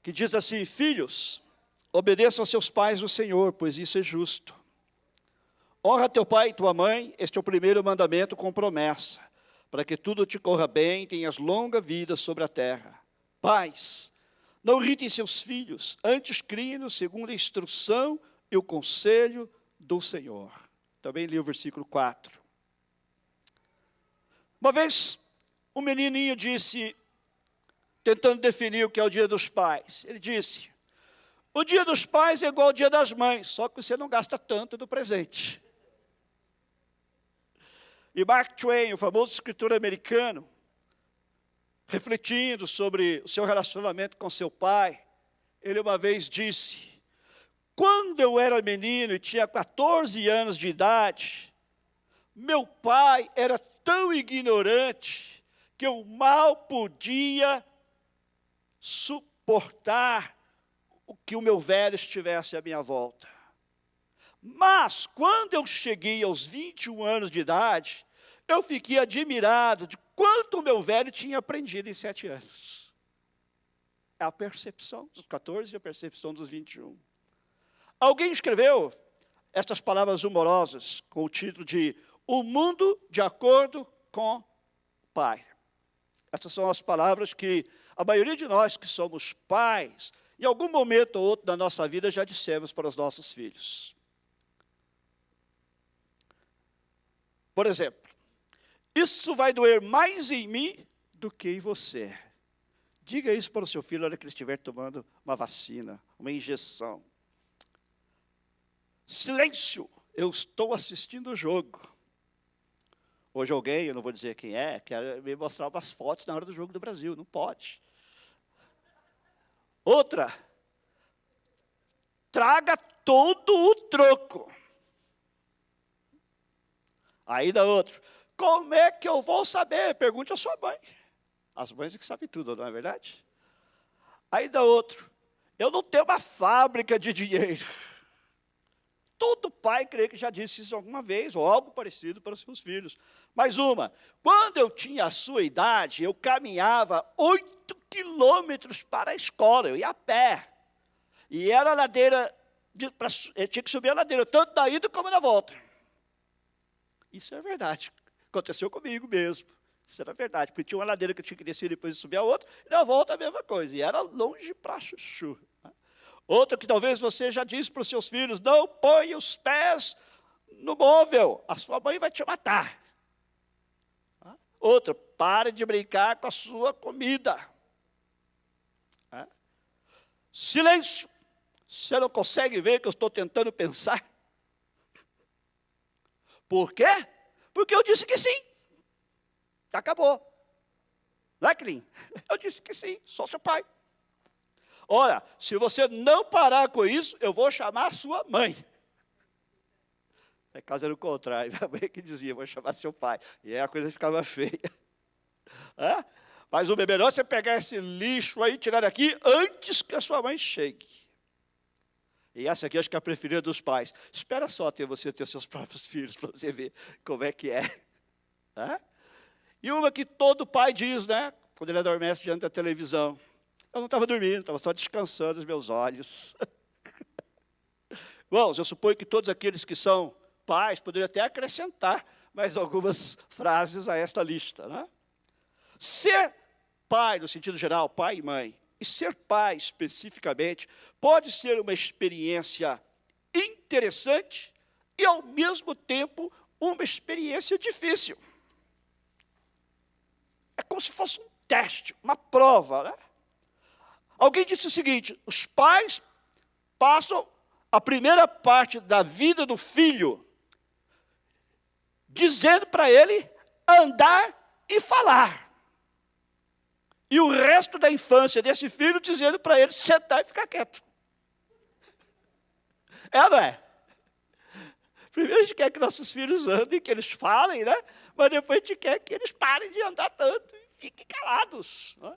que diz assim: filhos, obedeçam a seus pais no Senhor, pois isso é justo. Honra teu pai e tua mãe, este é o primeiro mandamento com promessa, para que tudo te corra bem e tenhas longa vida sobre a terra. Pais, não irritem seus filhos, antes criem-nos segundo a instrução e o conselho do Senhor. Também li o versículo 4. Uma vez, um menininho disse, tentando definir o que é o dia dos pais, ele disse: o dia dos pais é igual ao dia das mães, só que você não gasta tanto do presente. E Mark Twain, o famoso escritor americano, refletindo sobre o seu relacionamento com seu pai, ele uma vez disse: quando eu era menino e tinha 14 anos de idade, meu pai era tão ignorante que eu mal podia suportar o que o meu velho estivesse à minha volta. Mas, quando eu cheguei aos 21 anos de idade, eu fiquei admirado de quanto o meu velho tinha aprendido em 7 anos. É a percepção dos 14 e a percepção dos 21. Alguém escreveu estas palavras humorosas com o título de O Mundo de Acordo com o Pai. Estas são as palavras que a maioria de nós que somos pais, em algum momento ou outro da nossa vida, já dissemos para os nossos filhos. Por exemplo, isso vai doer mais em mim do que em você. Diga isso para o seu filho na hora que ele estiver tomando uma vacina, uma injeção. Silêncio, eu estou assistindo o jogo. Hoje alguém, eu não vou dizer quem é, quer me mostrar umas fotos na hora do jogo do Brasil. Não pode. Outra, traga todo o troco. Ainda outro, como é que eu vou saber? Pergunte à sua mãe. As mães é que sabem tudo, não é verdade? Ainda outro, eu não tenho uma fábrica de dinheiro. Todo pai, creio que já disse isso alguma vez, ou algo parecido para os seus filhos. Mais uma, quando eu tinha a sua idade, eu caminhava 8 quilômetros para a escola, eu ia a pé. E era a ladeira, eu tinha que subir a ladeira, tanto na ida como na volta. Isso é verdade, aconteceu comigo mesmo. Isso era verdade, porque tinha uma ladeira que eu tinha que descer depois de subir a outra, e na volta a mesma coisa, e era longe para chuchu. Outra que talvez você já disse para os seus filhos: não põe os pés no móvel, a sua mãe vai te matar. Outra, pare de brincar com a sua comida. Silêncio, você não consegue ver que eu estou tentando pensar? Por quê? Porque eu disse que sim. Acabou. Não é, Clean? Eu disse que sim, sou seu pai. Ora, se você não parar com isso, eu vou chamar a sua mãe. É caso era o contrário, minha mãe que dizia: vou chamar seu pai. E aí a coisa ficava feia. Mas o melhor é você pegar esse lixo aí e tirar daqui antes que a sua mãe chegue. E essa aqui acho que é a preferida dos pais. Espera só você ter seus próprios filhos para você ver como é que é. E uma que todo pai diz, né? Quando ele adormece diante da televisão: eu não estava dormindo, estava só descansando os meus olhos. Irmãos, eu suponho que todos aqueles que são pais poderiam até acrescentar mais algumas frases a esta lista, né? Ser pai, no sentido geral, pai e mãe, e ser pai especificamente, pode ser uma experiência interessante e, ao mesmo tempo, uma experiência difícil. É como se fosse um teste, uma prova, né? Alguém disse o seguinte: os pais passam a primeira parte da vida do filho dizendo para ele andar e falar. E o resto da infância desse filho dizendo para ele sentar e ficar quieto. É ou não é? Primeiro a gente quer que nossos filhos andem, que eles falem, né? Mas depois a gente quer que eles parem de andar tanto e fiquem calados, né?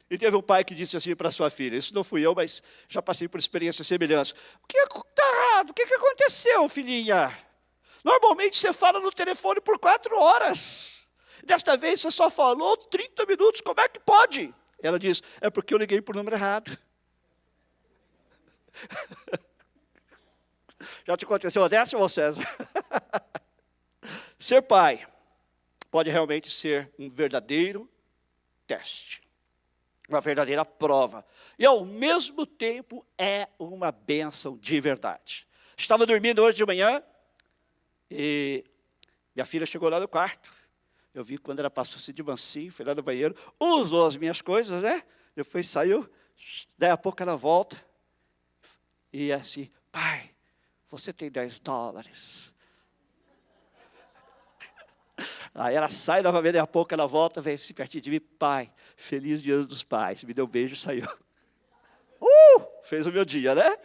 E teve um pai que disse assim para sua filha: isso não fui eu, mas já passei por experiências semelhantes. O que está errado? O que aconteceu, filhinha? Normalmente você fala no telefone por 4 horas. Desta vez você só falou 30 minutos. Como é que pode? Ela diz: é porque eu liguei para o número errado. Já te aconteceu dessa, ou César? Ser pai pode realmente ser um verdadeiro teste, uma verdadeira prova. E, ao mesmo tempo, é uma bênção de verdade. Estava dormindo hoje de manhã e minha filha chegou lá no quarto. Eu vi quando ela passou assim de mansinho, foi lá no banheiro, usou as minhas coisas, né? Depois saiu, daí a pouco ela volta e é assim, pai, você tem $10. Aí ela sai novamente, daí a pouco ela volta, vem se pertinho de mim, pai, feliz dia dos pais. Me deu um beijo e saiu. Fez o meu dia, né?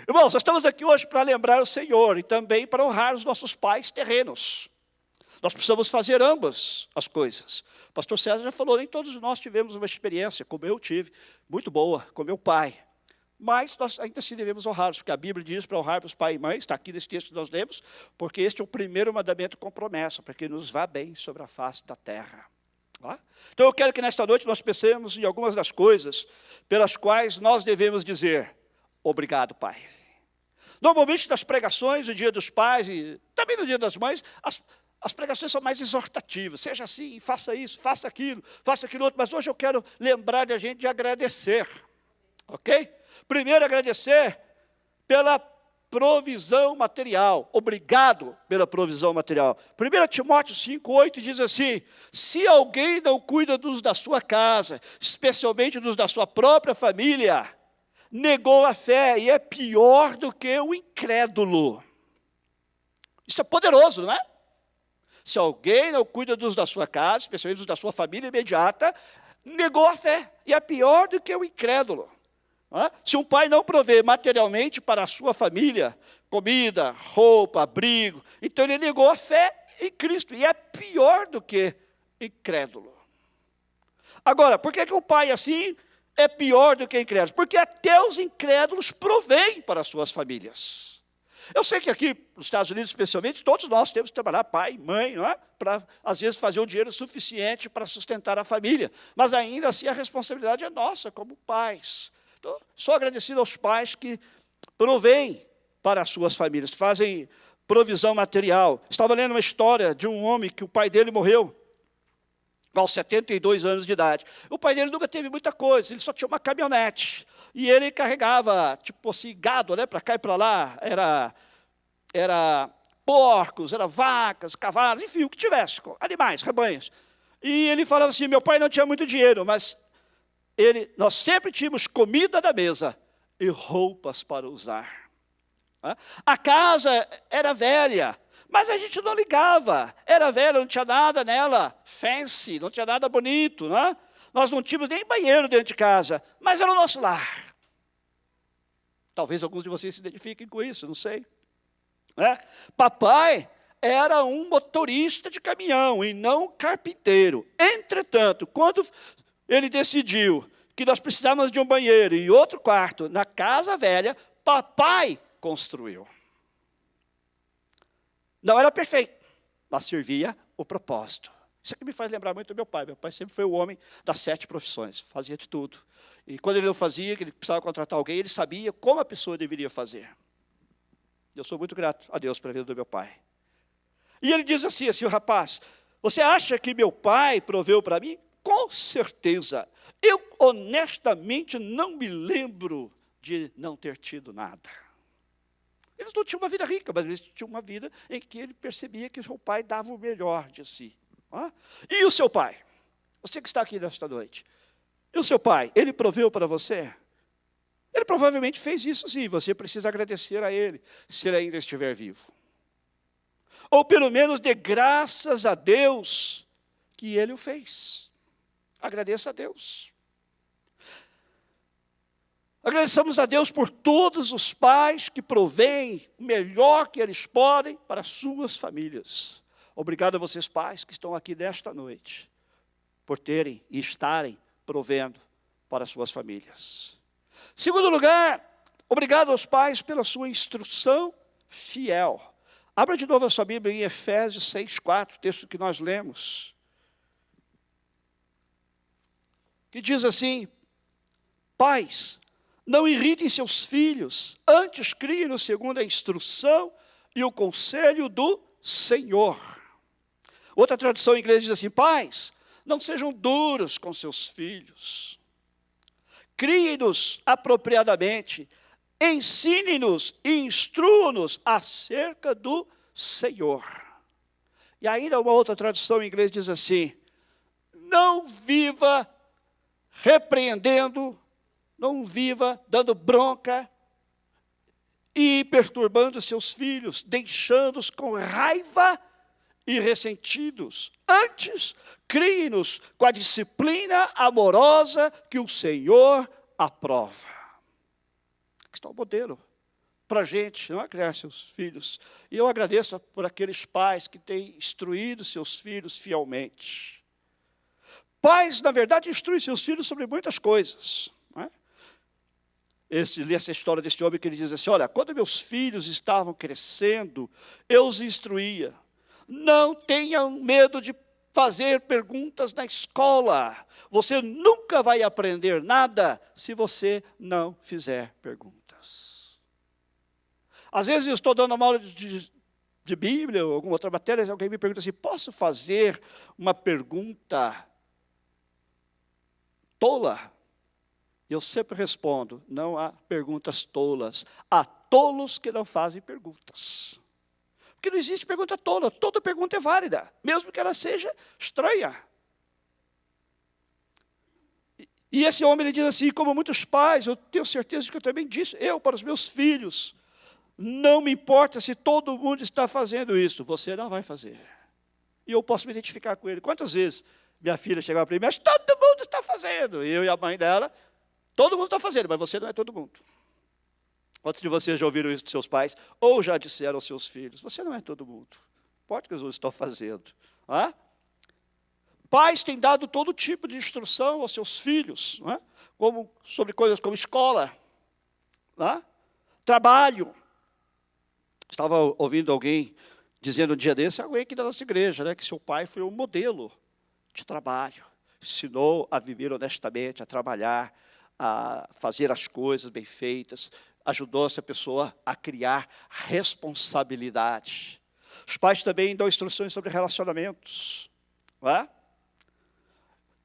Irmãos, nós estamos aqui hoje para lembrar o Senhor e também para honrar os nossos pais terrenos. Nós precisamos fazer ambas as coisas. O pastor César já falou, nem todos nós tivemos uma experiência, como eu tive, muito boa, com meu pai. Mas nós ainda assim devemos honrá-los, porque a Bíblia diz para honrar os pais e mães, está aqui nesse texto que nós lemos, porque este é o primeiro mandamento com promessa, para que nos vá bem sobre a face da terra. Tá? Então eu quero que nesta noite nós pensemos em algumas das coisas pelas quais nós devemos dizer, obrigado, Pai. Normalmente nas pregações, no dia dos pais e também no dia das mães, as pregações são mais exortativas. Seja assim, faça isso, faça aquilo outro. Mas hoje eu quero lembrar a gente de agradecer. Ok? Primeiro, agradecer pela provisão material. Obrigado pela provisão material. 1 Timóteo 5,8 diz assim, se alguém não cuida dos da sua casa, especialmente dos da sua própria família, negou a fé e é pior do que o incrédulo. Isso é poderoso, não é? Se alguém não cuida dos da sua casa, especialmente dos da sua família imediata, negou a fé e é pior do que o incrédulo. Se um pai não provê materialmente para a sua família, comida, roupa, abrigo, então ele negou a fé em Cristo, e é pior do que incrédulo. Agora, por que o pai assim é pior do que incrédulo? Porque até os incrédulos provêm para as suas famílias. Eu sei que aqui, nos Estados Unidos especialmente, todos nós temos que trabalhar, pai, mãe, não é? Para, às vezes, fazer o dinheiro suficiente para sustentar a família. Mas ainda assim a responsabilidade é nossa, como pais. Então, sou agradecido aos pais que provêm para as suas famílias, fazem provisão material. Estava lendo uma história de um homem que o pai dele morreu aos 72 anos de idade. O pai dele nunca teve muita coisa, ele só tinha uma caminhonete. E ele carregava, tipo assim, gado, né, para cá e para lá. Era porcos, era vacas, cavalos, enfim, o que tivesse, animais, rebanhos. E ele falava assim, meu pai não tinha muito dinheiro, mas nós sempre tínhamos comida da mesa e roupas para usar. A casa era velha, mas a gente não ligava. Era velha, não tinha nada nela fancy, não tinha nada bonito. Não é? Nós não tínhamos nem banheiro dentro de casa, mas era o nosso lar. Talvez alguns de vocês se identifiquem com isso, não sei. Papai era um motorista de caminhão e não carpinteiro. Entretanto, quando ele decidiu que nós precisávamos de um banheiro e outro quarto na casa velha, papai construiu. Não era perfeito, mas servia o propósito. Isso aqui me faz lembrar muito do meu pai. Meu pai sempre foi o homem das 7 profissões, fazia de tudo. E quando ele não fazia, que ele precisava contratar alguém, ele sabia como a pessoa deveria fazer. Eu sou muito grato a Deus pela vida do meu pai. E ele diz assim, o rapaz, você acha que meu pai proveu para mim? Com certeza. Eu honestamente não me lembro de não ter tido nada. Eles não tinham uma vida rica, mas eles tinham uma vida em que ele percebia que o seu pai dava o melhor de si. E o seu pai? Você que está aqui nesta noite. E o seu pai? Ele proveu para você? Ele provavelmente fez isso sim. Você precisa agradecer a ele, se ele ainda estiver vivo. Ou pelo menos dê graças a Deus que ele o fez. Agradeça a Deus. Agradeçamos a Deus por todos os pais que provêm o melhor que eles podem para as suas famílias. Obrigado a vocês pais que estão aqui nesta noite, por terem e estarem provendo para as suas famílias. Segundo lugar, obrigado aos pais pela sua instrução fiel. Abra de novo a sua Bíblia em Efésios 6,4, texto que nós lemos. Que diz assim, pais, Não irritem seus filhos, antes criem-nos segundo a instrução e o conselho do Senhor. Outra tradução em inglês diz assim: pais, não sejam duros com seus filhos. Criem-nos apropriadamente, ensine-nos e instrua-nos acerca do Senhor. E ainda uma outra tradução em inglês diz assim: não viva repreendendo, não viva dando bronca e perturbando seus filhos, deixando-os com raiva e ressentidos. Antes, crie-nos com a disciplina amorosa que o Senhor aprova. Aqui está o modelo para a gente, não é, criar seus filhos. E eu agradeço por aqueles pais que têm instruído seus filhos fielmente. Pais, na verdade, instruem seus filhos sobre muitas coisas. Não é? Li essa história deste homem que ele diz assim: olha, quando meus filhos estavam crescendo, eu os instruía. Não tenham medo de fazer perguntas na escola. Você nunca vai aprender nada se você não fizer perguntas. Às vezes eu estou dando uma aula de Bíblia ou alguma outra matéria, e alguém me pergunta assim: posso fazer uma pergunta tola? Eu sempre respondo: não há perguntas tolas. Há tolos que não fazem perguntas. Porque não existe pergunta tola, toda pergunta é válida, mesmo que ela seja estranha. E esse homem, ele diz assim: como muitos pais, eu tenho certeza de que eu também disse, eu para os meus filhos, não me importa se todo mundo está fazendo isso, você não vai fazer. E eu posso me identificar com ele. Quantas vezes minha filha chegava para mim: mas todo mundo está fazendo. E eu e a mãe dela: todo mundo está fazendo, mas você não é todo mundo. Quantos de vocês já ouviram isso de seus pais? Ou já disseram aos seus filhos: você não é todo mundo. Não importa o que os outros estão fazendo. Não é? Pais têm dado todo tipo de instrução aos seus filhos, não é? Sobre coisas como escola, não é? Trabalho. Estava ouvindo alguém dizendo um dia desse, alguém aqui da nossa igreja, né, que seu pai foi um modelo de trabalho. Ensinou a viver honestamente, a trabalhar, a fazer as coisas bem feitas. Ajudou essa pessoa a criar responsabilidade. Os pais também dão instruções sobre relacionamentos, não é?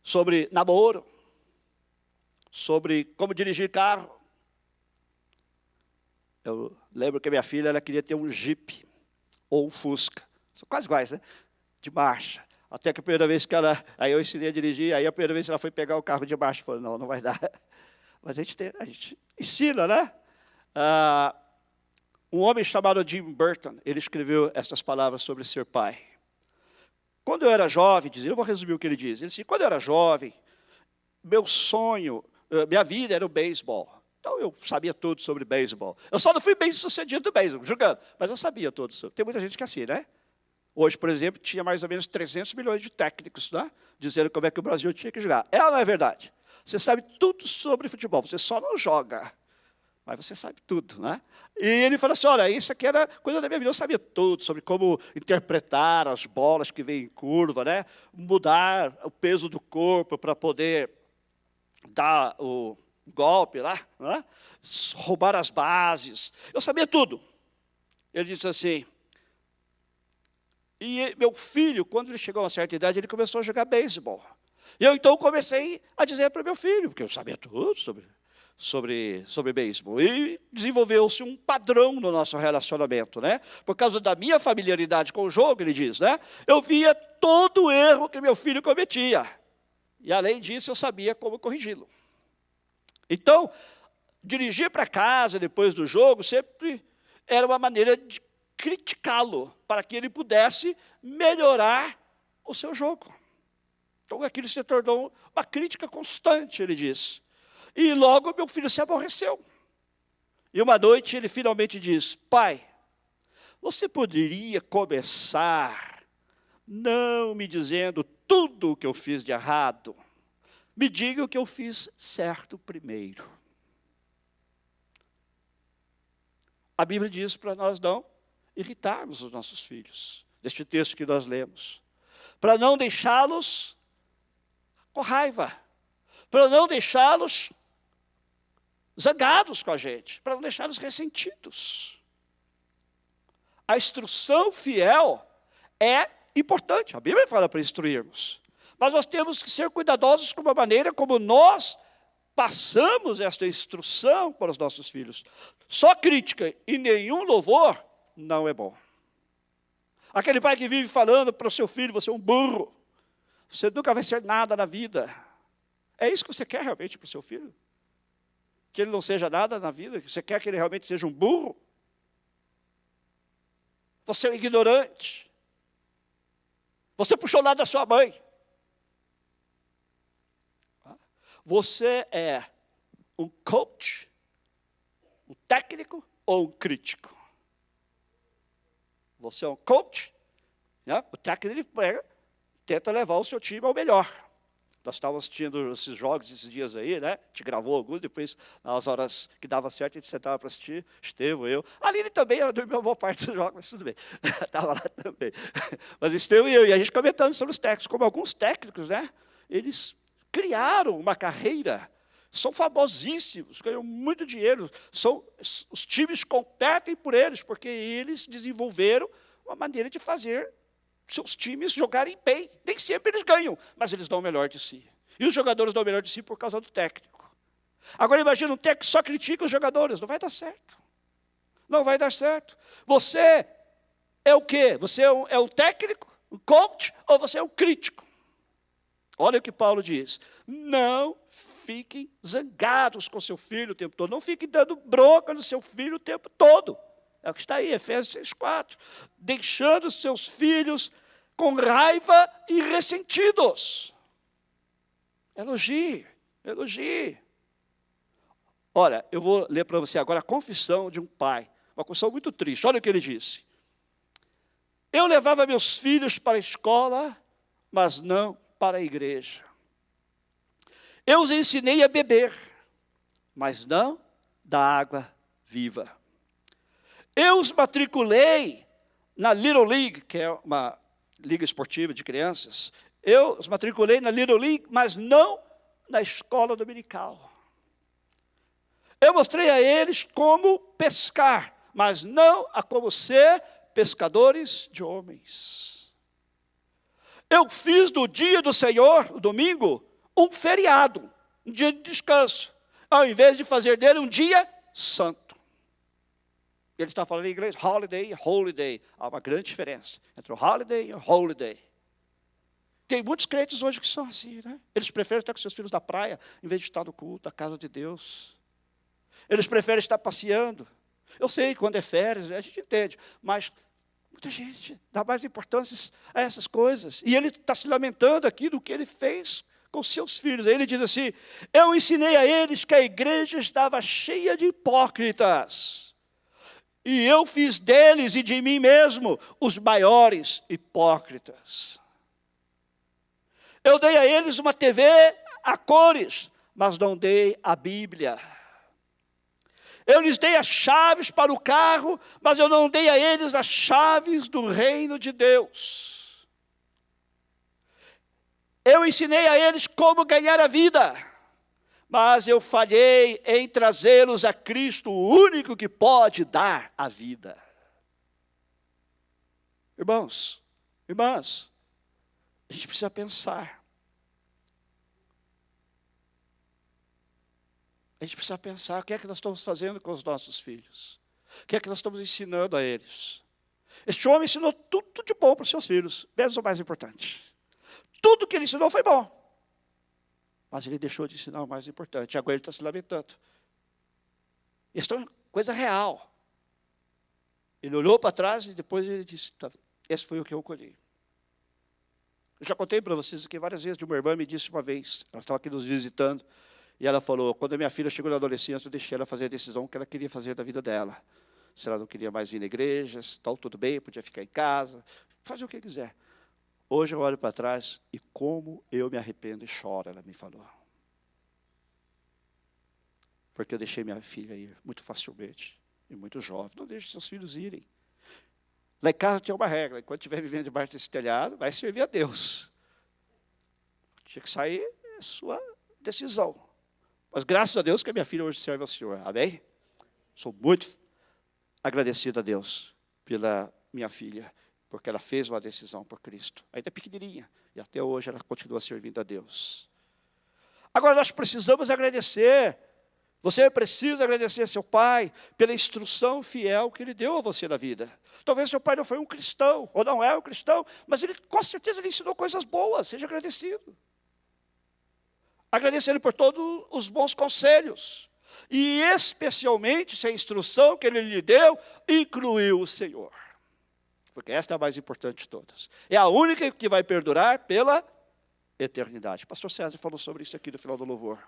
Sobre namoro, sobre como dirigir carro. Eu lembro que a minha filha, ela queria ter um Jeep ou um Fusca. São quase iguais, né? De marcha. Até que a primeira vez que aí eu ensinei a dirigir, aí a primeira vez que ela foi pegar o carro de marcha, falou: não vai dar. Mas a gente ensina, né? Um homem chamado Jim Burton, ele escreveu estas palavras sobre ser pai. Quando eu era jovem, eu vou resumir o que ele diz. Ele disse: quando eu era jovem, meu sonho, minha vida era o beisebol. Então eu sabia tudo sobre beisebol. Eu só não fui bem sucedido no beisebol, jogando, mas eu sabia tudo sobre. Tem muita gente que é assim, né? Hoje, por exemplo, tinha mais ou menos 300 milhões de técnicos, né? Dizendo como é que o Brasil tinha que jogar. É ou não é verdade? Você sabe tudo sobre futebol, você só não joga. Mas você sabe tudo, né? E ele falou assim: olha, isso aqui era coisa da minha vida. Eu sabia tudo sobre como interpretar as bolas que vêm em curva, né? Mudar o peso do corpo para poder dar o golpe lá, né? Roubar as bases. Eu sabia tudo. Ele disse assim: e meu filho, quando ele chegou a uma certa idade, ele começou a jogar beisebol. E eu então comecei a dizer para meu filho, porque eu sabia tudo sobre beisebol. E desenvolveu-se um padrão no nosso relacionamento, né? Por causa da minha familiaridade com o jogo, ele diz, né? Eu via todo o erro que meu filho cometia. E além disso, eu sabia como corrigi-lo. Então, dirigir para casa depois do jogo sempre era uma maneira de criticá-lo, para que ele pudesse melhorar o seu jogo. Então, aquilo se tornou uma crítica constante, ele diz. E logo meu filho se aborreceu. E uma noite ele finalmente diz: pai, você poderia começar não me dizendo tudo o que eu fiz de errado. Me diga o que eu fiz certo primeiro. A Bíblia diz para nós não irritarmos os nossos filhos, deste texto que nós lemos, para não deixá-los com raiva, para não deixá-los zangados com a gente, para não deixá-los ressentidos. A instrução fiel é importante. A Bíblia fala para instruirmos. Mas nós temos que ser cuidadosos com a maneira como nós passamos esta instrução para os nossos filhos. Só crítica e nenhum louvor não é bom. Aquele pai que vive falando para o seu filho, você é um burro. Você nunca vai ser nada na vida. É isso que você quer realmente para o seu filho? Que ele não seja nada na vida? Que você quer que ele realmente seja um burro? Você é um ignorante. Você puxou o lado da sua mãe. Você é um coach, um técnico ou um crítico? Você é um coach, né? O técnico ele pega, tenta levar o seu time ao melhor. Nós estávamos assistindo esses jogos esses dias aí, né? A gente gravou alguns, depois, nas horas que dava certo, a gente sentava para assistir. Estevão, eu. A Aline também, ela dormiu uma boa parte dos jogos, mas tudo bem. Estava lá também. Mas Estevão e eu, e a gente comentando sobre os técnicos, como alguns técnicos, né? Eles criaram uma carreira, são famosíssimos, ganham muito dinheiro, os times competem por eles, porque eles desenvolveram uma maneira de fazer seus times jogarem bem. Nem sempre eles ganham, mas eles dão o melhor de si. E os jogadores dão o melhor de si por causa do técnico. Agora imagina um técnico que só critica os jogadores, não vai dar certo. Não vai dar certo. Você é o quê? Você é um técnico, um coach, ou você é um crítico? Olha o que Paulo diz. Não fiquem zangados com seu filho o tempo todo. Não fiquem dando bronca no seu filho o tempo todo. É o que está aí, Efésios 6,4. Deixando seus filhos com raiva e ressentidos. Elogie, elogie. Olha, eu vou ler para você agora a confissão de um pai. Uma confissão muito triste. Olha o que ele disse. Eu levava meus filhos para a escola, mas não para a igreja. Eu os ensinei a beber, mas não da água viva. Eu os matriculei na Little League, que é uma liga esportiva de crianças. Eu os matriculei na Little League, mas não na escola dominical. Eu mostrei a eles como pescar, mas não a como ser pescadores de homens. Eu fiz do dia do Senhor, o domingo, um feriado, um dia de descanso, ao invés de fazer dele um dia santo. Ele está falando em inglês, holiday e holiday. Há uma grande diferença entre o holiday e o holiday. Tem muitos crentes hoje que são assim, né? Eles preferem estar com seus filhos na praia, em vez de estar no culto, na casa de Deus. Eles preferem estar passeando. Eu sei, quando é férias, a gente entende, mas muita gente dá mais importância a essas coisas. E ele está se lamentando aqui do que ele fez com seus filhos. Aí ele diz assim, eu ensinei a eles que a igreja estava cheia de hipócritas. E eu fiz deles e de mim mesmo os maiores hipócritas. Eu dei a eles uma TV a cores, mas não dei a Bíblia. Eu lhes dei as chaves para o carro, mas eu não dei a eles as chaves do reino de Deus. Eu ensinei a eles como ganhar a vida, mas eu falhei em trazê-los a Cristo, o único que pode dar a vida. Irmãos, irmãs, a gente precisa pensar. A gente precisa pensar o que é que nós estamos fazendo com os nossos filhos. O que é que nós estamos ensinando a eles. Este homem ensinou tudo de bom para os seus filhos, menos o mais importante. Tudo que ele ensinou foi bom. Mas ele deixou de ensinar o mais importante. Agora ele está se lamentando. Isso é uma coisa real. Ele olhou para trás e depois ele disse, tá, esse foi o que eu colhi. Eu já contei para vocês aqui várias vezes de uma irmã me disse uma vez, ela estava aqui nos visitando, e ela falou, quando a minha filha chegou na adolescência, eu deixei ela fazer a decisão que ela queria fazer da vida dela. Se ela não queria mais ir na igreja, tal, tudo bem, podia ficar em casa, fazer o que quiser. Hoje eu olho para trás e como eu me arrependo e choro, ela me falou. Porque eu deixei minha filha ir muito facilmente, e muito jovem. Não deixe seus filhos irem. Lá em casa tinha uma regra, enquanto estiver vivendo debaixo desse telhado, vai servir a Deus. Tinha que sair, é sua decisão. Mas graças a Deus que a minha filha hoje serve ao Senhor. Amém? Sou muito agradecido a Deus pela minha filha, porque ela fez uma decisão por Cristo. Ainda é pequenininha, e até hoje ela continua servindo a Deus. Agora nós precisamos agradecer. Você precisa agradecer a seu pai pela instrução fiel que ele deu a você na vida. Talvez seu pai não foi um cristão, ou não é um cristão, mas ele com certeza lhe ensinou coisas boas. Seja agradecido. Agradecer ele por todos os bons conselhos. E especialmente se a instrução que ele lhe deu incluiu o Senhor. Porque esta é a mais importante de todas. É a única que vai perdurar pela eternidade. Pastor César falou sobre isso aqui no final do louvor.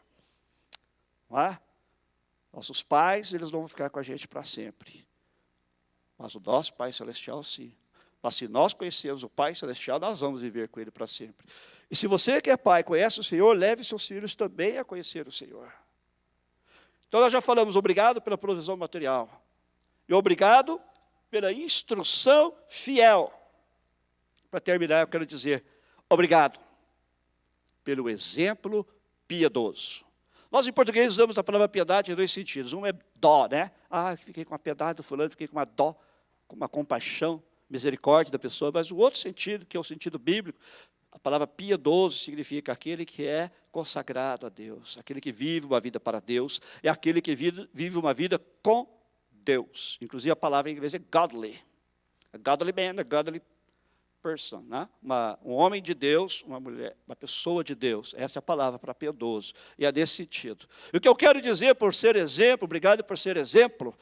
Não é? Nossos pais, eles não vão ficar com a gente para sempre. Mas o nosso Pai Celestial, sim. Mas se nós conhecemos o Pai Celestial, nós vamos viver com Ele para sempre. E se você que é pai conhece o Senhor, leve seus filhos também a conhecer o Senhor. Então nós já falamos, obrigado pela provisão material. E obrigado pela instrução fiel. Para terminar, eu quero dizer, obrigado pelo exemplo piedoso. Nós, em português, usamos a palavra piedade em dois sentidos. Um é dó, né? Ah, fiquei com a piedade do fulano, fiquei com uma dó, com uma compaixão, misericórdia da pessoa. Mas o outro sentido, que é o sentido bíblico, a palavra piedoso significa aquele que é consagrado a Deus, aquele que vive uma vida para Deus, é aquele que vive uma vida com Deus. Inclusive, a palavra em inglês é godly. A godly man, a godly person, né? Um homem de Deus, uma mulher, uma pessoa de Deus. Essa é a palavra para piedoso. E é desse sentido. E o que eu quero dizer por ser exemplo, obrigado por ser exemplo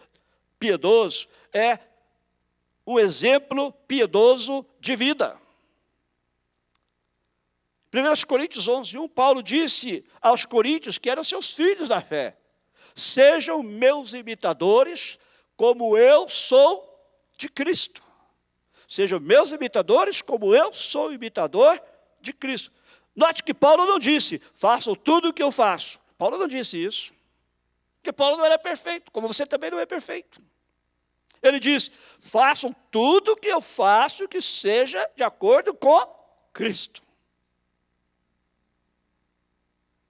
piedoso, é um exemplo piedoso de vida. 1 Coríntios 11:1, Paulo disse aos coríntios que eram seus filhos na fé: sejam meus imitadores, como eu sou de Cristo. Sejam meus imitadores, como eu sou imitador de Cristo. Note que Paulo não disse, façam tudo o que eu faço. Paulo não disse isso. Porque Paulo não era perfeito, como você também não é perfeito. Ele disse, façam tudo o que eu faço que seja de acordo com Cristo.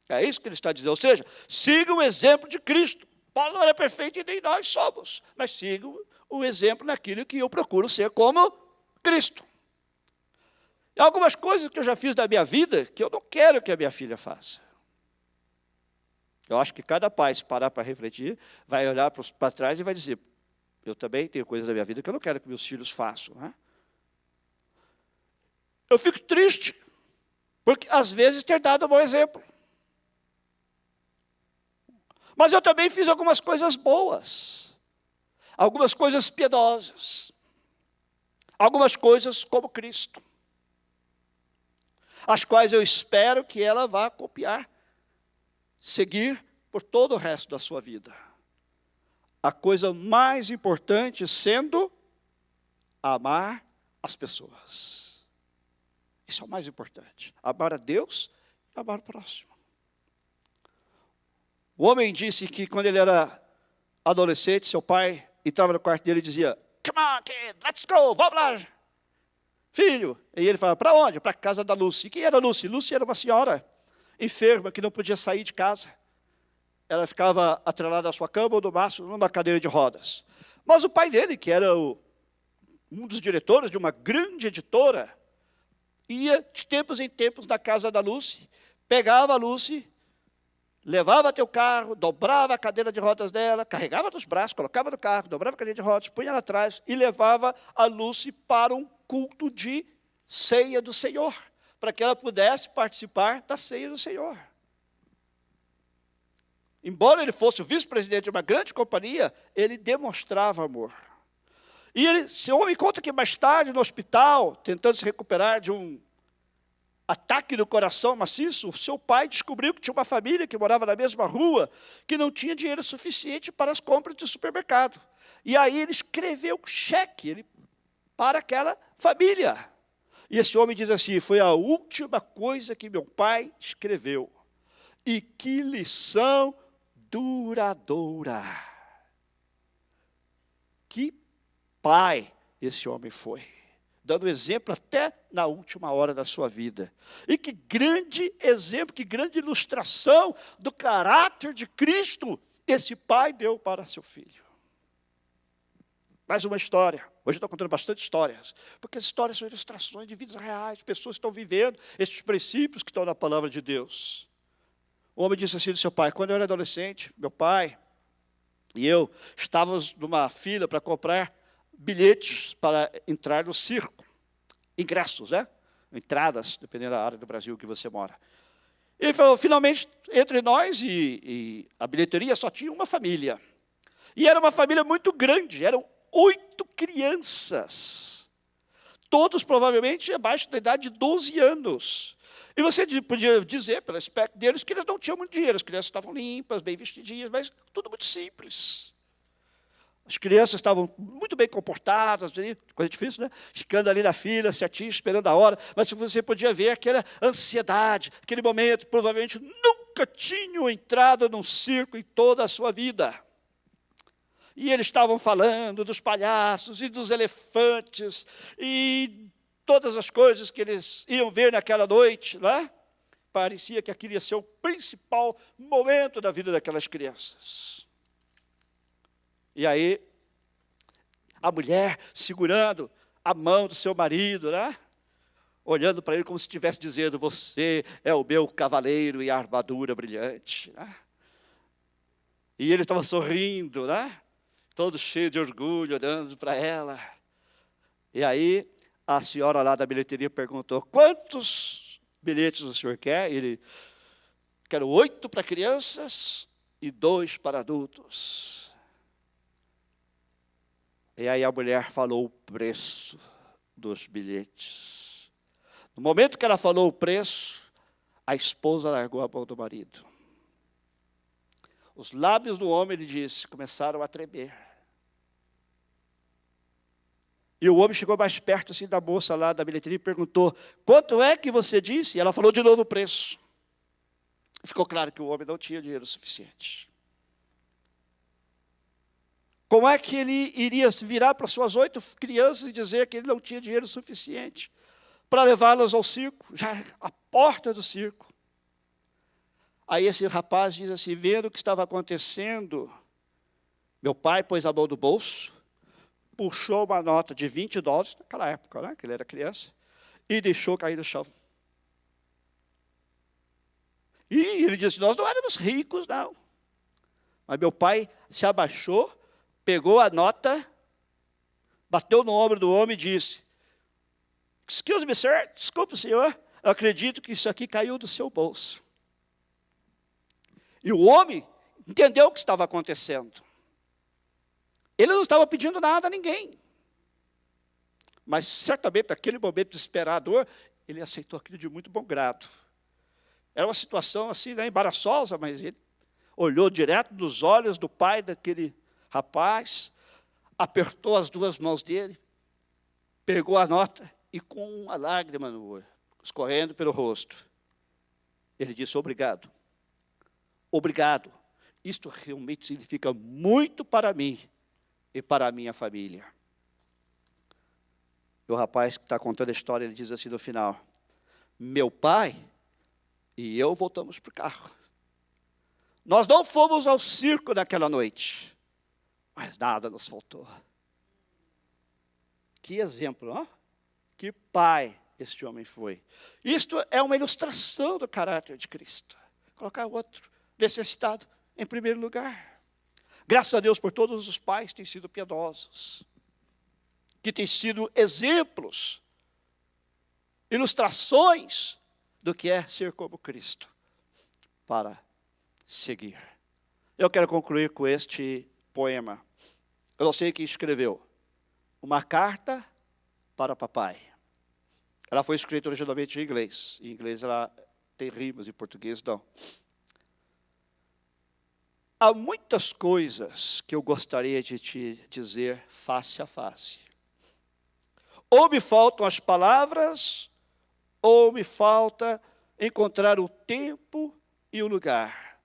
É isso que ele está dizendo. Ou seja, sigam o exemplo de Cristo. Paulo não era perfeito e nem nós somos. Mas sigam o exemplo naquilo que eu procuro ser como Cristo. Há algumas coisas que eu já fiz na minha vida que eu não quero que a minha filha faça. Eu acho que cada pai, se parar para refletir, vai olhar para trás e vai dizer, eu também tenho coisas da minha vida que eu não quero que meus filhos façam. Né? Eu fico triste, porque às vezes ter dado um bom exemplo. Mas eu também fiz algumas coisas boas, algumas coisas piedosas, algumas coisas como Cristo, as quais eu espero que ela vá copiar, seguir por todo o resto da sua vida. A coisa mais importante sendo amar as pessoas. Isso é o mais importante. Amar a Deus e amar o próximo. O homem disse que quando ele era adolescente, seu pai entrava no quarto dele e dizia, come on, kid, let's go, vamos lá. Filho. E ele falava, para onde? Para a casa da Lucy. E quem era Lucy? Lucy era uma senhora enferma que não podia sair de casa. Ela ficava atrelada à sua cama ou no máximo numa cadeira de rodas. Mas o pai dele, que era um dos diretores de uma grande editora, ia de tempos em tempos na casa da Lucy, pegava a Lucy, levava até o carro, dobrava a cadeira de rodas dela, carregava nos braços, colocava no carro, dobrava a cadeira de rodas, punha ela atrás e levava a Lucy para um culto de ceia do Senhor, para que ela pudesse participar da ceia do Senhor. Embora ele fosse o vice-presidente de uma grande companhia, ele demonstrava amor. E esse homem conta que mais tarde, no hospital, tentando se recuperar de um ataque do coração maciço, o seu pai descobriu que tinha uma família que morava na mesma rua, que não tinha dinheiro suficiente para as compras de supermercado. E aí ele escreveu um cheque para aquela família. E esse homem diz assim, foi a última coisa que meu pai escreveu. E que lição duradoura. Que pai esse homem foi. dando exemplo até na última hora da sua vida. E que grande exemplo, que grande ilustração do caráter de Cristo esse pai deu para seu filho. Mais uma história. Hoje eu estou contando bastante histórias, porque as histórias são ilustrações de vidas reais, pessoas que estão vivendo esses princípios que estão na palavra de Deus. O homem disse assim do seu pai: quando eu era adolescente, meu pai e eu estávamos numa fila para comprar bilhetes para entrar no circo. Ingressos, né? Entradas, dependendo da área do Brasil que você mora. Ele falou, finalmente, entre nós e a bilheteria só tinha uma família. E era uma família muito grande, eram 8 crianças. Todos, provavelmente, abaixo da idade de 12 anos. E você podia dizer, pelo aspecto deles, que eles não tinham muito dinheiro. As crianças estavam limpas, bem vestidinhas, mas tudo muito simples. As crianças estavam muito bem comportadas, coisa difícil, né? Ficando ali na fila, certinho, esperando a hora. Mas você podia ver aquela ansiedade, aquele momento, provavelmente nunca tinham entrado num circo em toda a sua vida. E eles estavam falando dos palhaços e dos elefantes e todas as coisas que eles iam ver naquela noite, né? Parecia que aquilo ia ser o principal momento da vida daquelas crianças. E aí, a mulher segurando a mão do seu marido, né? Olhando para ele como se estivesse dizendo, você é o meu cavaleiro e a armadura brilhante. Né? E ele estava sorrindo, né? Todo cheio de orgulho, olhando para ela. E aí, a senhora lá da bilheteria perguntou, quantos bilhetes o senhor quer? Ele, quero 8 para crianças e 2 para adultos. E aí a mulher falou o preço dos bilhetes. No momento que ela falou o preço, a esposa largou a mão do marido. Os lábios do homem, ele disse, começaram a tremer. E o homem chegou mais perto assim da moça lá da bilheteria e perguntou, quanto é que você disse? E ela falou de novo o preço. Ficou claro que o homem não tinha dinheiro suficiente. Como é que ele iria se virar para suas 8 crianças e dizer que ele não tinha dinheiro suficiente para levá-las ao circo, já à porta do circo? Aí esse rapaz diz assim, vendo o que estava acontecendo, meu pai pôs a mão no bolso, puxou uma nota de $20, naquela época, né, que ele era criança, e deixou cair no chão. E ele disse, nós não éramos ricos, não. Mas meu pai se abaixou, pegou a nota, bateu no ombro do homem e disse, excuse me, sir, desculpe, senhor, eu acredito que isso aqui caiu do seu bolso. E o homem entendeu o que estava acontecendo. Ele não estava pedindo nada a ninguém. Mas certamente, naquele momento desesperador, ele aceitou aquilo de muito bom grado. Era uma situação assim, né, embaraçosa, mas ele olhou direto nos olhos do pai daquele rapaz, apertou as 2 mãos dele, pegou a nota e com uma lágrima no olho, escorrendo pelo rosto, ele disse, obrigado. Obrigado. Isto realmente significa muito para mim e para a minha família. E o rapaz que está contando a história, ele diz assim no final, meu pai e eu voltamos para o carro. Nós não fomos ao circo naquela noite, mas nada nos faltou. Que exemplo, não? Que pai este homem foi. Isto é uma ilustração do caráter de Cristo. Colocar o outro necessitado em primeiro lugar. Graças a Deus por todos os pais que têm sido piedosos, que têm sido exemplos, ilustrações do que é ser como Cristo, para seguir. Eu quero concluir com este poema. Eu não sei quem escreveu. Uma carta para papai. Ela foi escrita originalmente em inglês. Em inglês ela tem rimas, em português não. Há muitas coisas que eu gostaria de te dizer face a face. Ou me faltam as palavras, ou me falta encontrar o tempo e o lugar.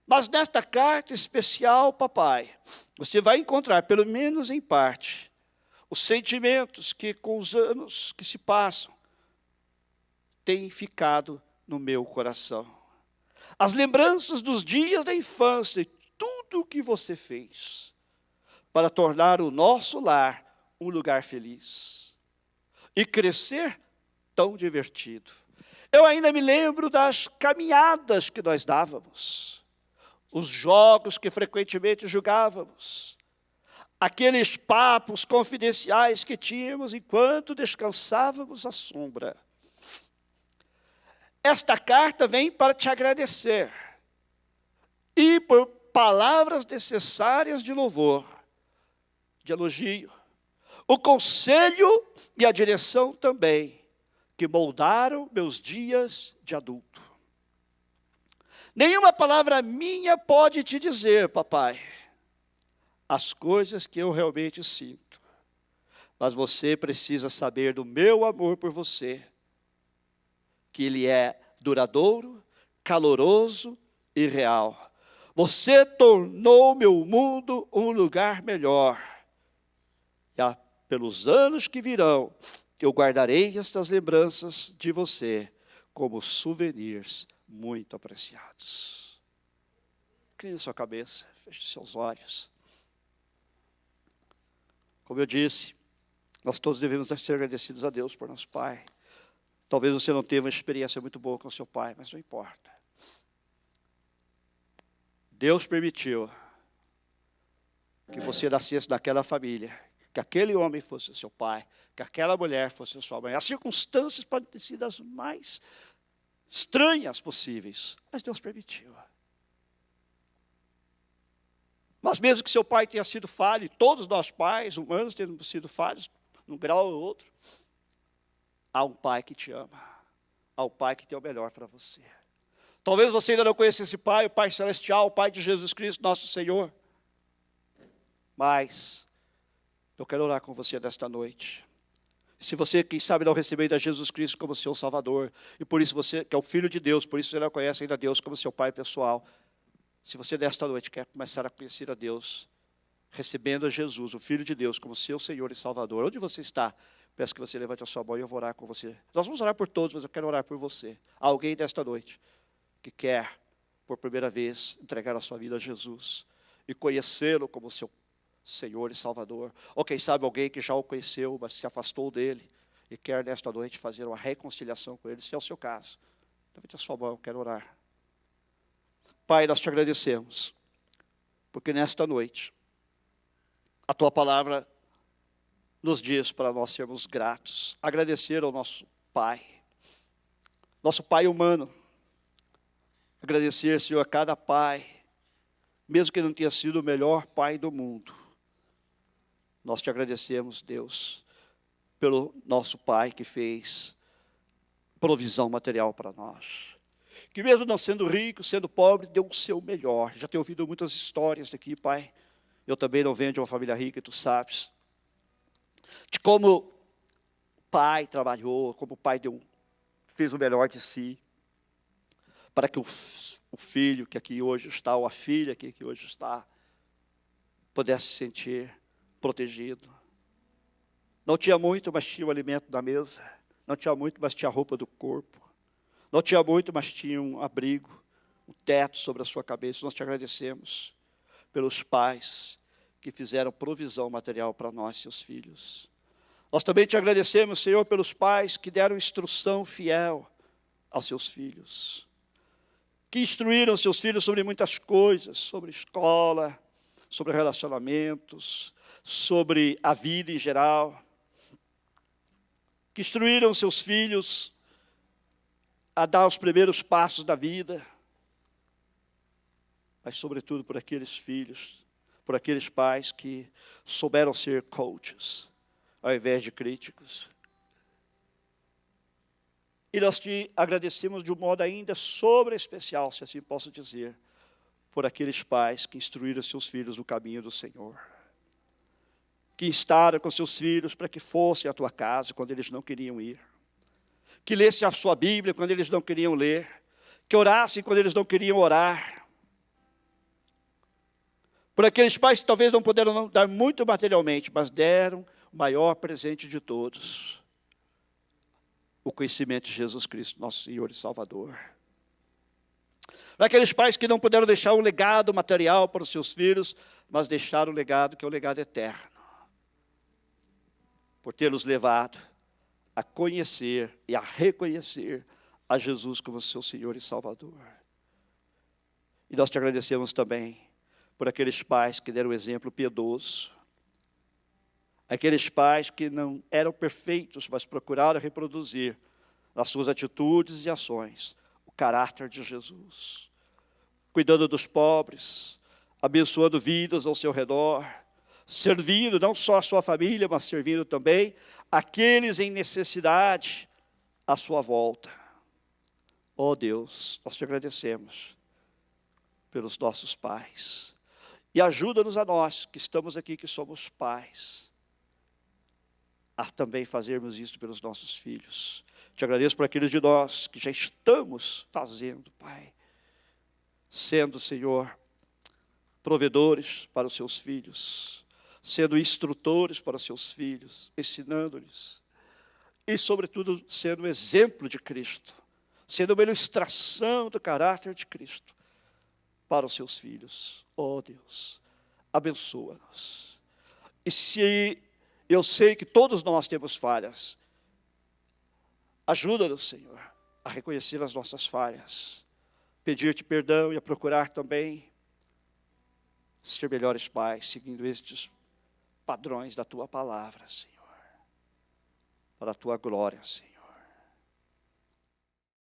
Mas nesta carta especial, papai, você vai encontrar, pelo menos em parte, os sentimentos que com os anos que se passam têm ficado no meu coração. As lembranças dos dias da infância e tudo o que você fez para tornar o nosso lar um lugar feliz e crescer tão divertido. Eu ainda me lembro das caminhadas que nós dávamos, os jogos que frequentemente jogávamos, aqueles papos confidenciais que tínhamos enquanto descansávamos à sombra. Esta carta vem para te agradecer e por palavras necessárias de louvor, de elogio, o conselho e a direção também, que moldaram meus dias de adulto. Nenhuma palavra minha pode te dizer, papai, as coisas que eu realmente sinto. Mas você precisa saber do meu amor por você, que ele é duradouro, caloroso e real. Você tornou meu mundo um lugar melhor. E pelos anos que virão, eu guardarei estas lembranças de você como souvenirs muito apreciados. Incline sua cabeça, feche seus olhos. Como eu disse, nós todos devemos ser agradecidos a Deus por nosso Pai. Talvez você não tenha uma experiência muito boa com seu pai, mas não importa. Deus permitiu que você nascesse naquela família, que aquele homem fosse seu pai, que aquela mulher fosse sua mãe. As circunstâncias podem ter sido as mais estranhas possíveis, mas Deus permitiu. Mas mesmo que seu pai tenha sido falho, e todos nós pais humanos temos sido falhos, num grau ou outro, há um pai que te ama, há um pai que tem o melhor para você. Talvez você ainda não conheça esse pai, o Pai Celestial, o Pai de Jesus Cristo, nosso Senhor. Mas eu quero orar com você nesta noite. Se você, quem sabe, não recebeu ainda Jesus Cristo como seu Salvador, e por isso você, que é o Filho de Deus, por isso você não conhece ainda Deus como seu Pai pessoal. Se você nesta noite quer começar a conhecer a Deus, recebendo a Jesus, o Filho de Deus, como seu Senhor e Salvador, onde você está? Peço que você levante a sua mão e eu vou orar com você. Nós vamos orar por todos, mas eu quero orar por você. Alguém desta noite que quer, por primeira vez, entregar a sua vida a Jesus e conhecê-lo como seu Senhor e Salvador. Ou quem sabe alguém que já o conheceu, mas se afastou dele e quer nesta noite fazer uma reconciliação com ele, se é o seu caso. Levante a sua mão, eu quero orar. Pai, nós te agradecemos, porque nesta noite, a tua palavra nos diz para nós sermos gratos, agradecer ao nosso Pai humano, agradecer, Senhor, a cada pai, mesmo que não tenha sido o melhor pai do mundo. Nós te agradecemos, Deus, pelo nosso Pai que fez provisão material para nós. Que mesmo não sendo rico, sendo pobre, deu o seu melhor. Já tenho ouvido muitas histórias daqui, Pai. Eu também não venho de uma família rica, tu sabes. De como o pai trabalhou, como o pai fez o melhor de si, para que o filho que aqui hoje está, ou a filha que aqui hoje está, pudesse se sentir protegido. Não tinha muito, mas tinha o alimento na mesa. Não tinha muito, mas tinha a roupa do corpo. Não tinha muito, mas tinha um abrigo, um teto sobre a sua cabeça. Nós te agradecemos pelos pais que fizeram provisão material para nós, seus filhos. Nós também te agradecemos, Senhor, pelos pais que deram instrução fiel aos seus filhos, que instruíram seus filhos sobre muitas coisas, sobre escola, sobre relacionamentos, sobre a vida em geral, que instruíram seus filhos a dar os primeiros passos da vida, mas sobretudo por aqueles filhos, por aqueles pais que souberam ser coaches, ao invés de críticos. E nós te agradecemos de um modo ainda sobre especial, se assim posso dizer, por aqueles pais que instruíram seus filhos no caminho do Senhor, que instaram com seus filhos para que fossem à tua casa quando eles não queriam ir, que lessem a sua Bíblia quando eles não queriam ler, que orassem quando eles não queriam orar. Por aqueles pais que talvez não puderam dar muito materialmente, mas deram maior presente de todos, o conhecimento de Jesus Cristo, nosso Senhor e Salvador. Para aqueles pais que não puderam deixar um legado material para os seus filhos, mas deixaram o legado que é o legado eterno, por tê-los levado a conhecer e a reconhecer a Jesus como seu Senhor e Salvador. E nós te agradecemos também por aqueles pais que deram exemplo piedoso, aqueles pais que não eram perfeitos, mas procuraram reproduzir nas suas atitudes e ações o caráter de Jesus, cuidando dos pobres, abençoando vidas ao seu redor, servindo não só a sua família, mas servindo também aqueles em necessidade à sua volta. Oh Deus, nós te agradecemos pelos nossos pais. E ajuda-nos a nós, que estamos aqui, que somos pais, a também fazermos isso pelos nossos filhos. Te agradeço por aqueles de nós que já estamos fazendo, Pai. Sendo, Senhor, provedores para os seus filhos, sendo instrutores para os seus filhos, ensinando-lhes. E, sobretudo, sendo exemplo de Cristo, sendo uma ilustração do caráter de Cristo para os seus filhos. Oh Deus, abençoa-nos. E se eu sei que todos nós temos falhas, ajuda-nos, Senhor, a reconhecer as nossas falhas, pedir-te perdão e a procurar também ser melhores pais, seguindo estes padrões da tua palavra, Senhor, para a tua glória, Senhor.